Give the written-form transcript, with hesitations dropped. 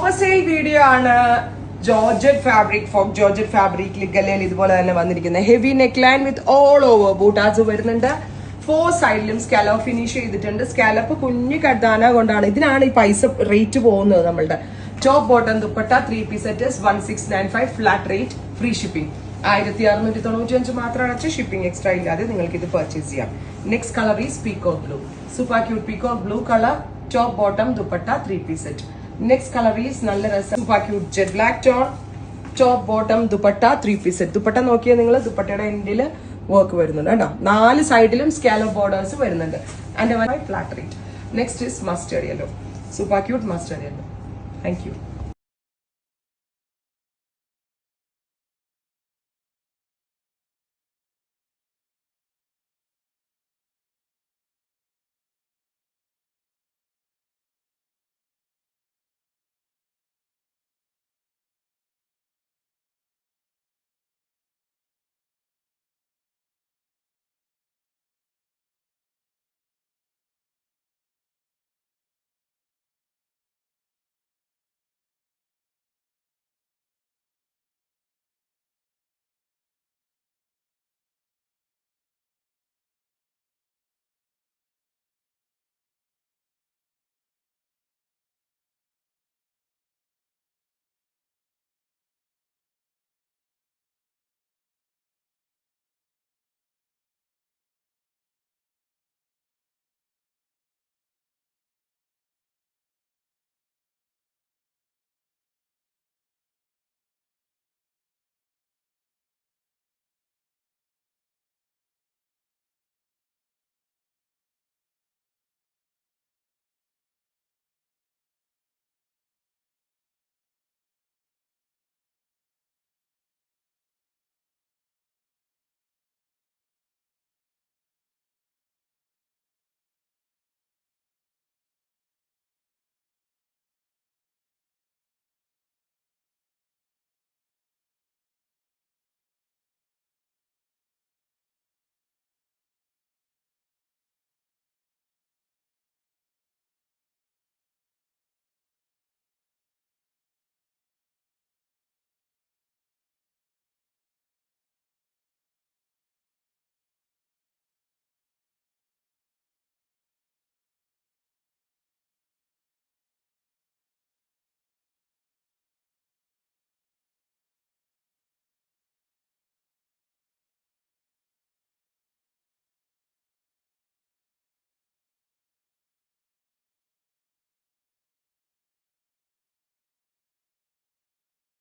Offer sale video ആണ്. Georgette fabric, faux georgette fabric ഗല്ലയിൽ ഇതുപോലെ തന്നെ വന്നിരിക്കുന്ന heavy neckline with all over ബൂട്ടാസ് വരുന്നുണ്ട്. 4 സൈഡിലും സ്കാലപ്പ് ഫിനിഷ് ചെയ്തിട്ടുണ്ട്. സ്കാലപ്പ് കുഞ്ഞു കട്ടാന കൊണ്ടാണ്, ഇതിനാണ് ഈ പൈസ റേറ്റ് പോകുന്നത് നമ്മളുടെ. Top bottom dupatta 3 piece set 1695 flat rate, free shipping. 1695 മാത്രം അടച്ച് ഷിപ്പിംഗ് എക്സ്ട്രാ ഇല്ലാതെ നിങ്ങൾക്ക് ഇത് പർച്ചേസ് ചെയ്യാം. Next colour is peacock blue, super cute peacock blue colour. Top bottom dupatta 3 piece set. Next colour is നല്ല രസം super cute jet black tone. Top bottom dupatta 3 piece set. Dupatta നോക്കിയാൽ നിങ്ങൾ ദുപ്പട്ടയുടെ എൻഡില് വർക്ക് വരുന്നുണ്ട് കേട്ടോ. 4 സൈഡിലും സ്കാലപ്പ് ബോർഡേഴ്സ് വരുന്നുണ്ട്. And flat rate. Next is mustard yellow, super cute mustard yellow. Thank U.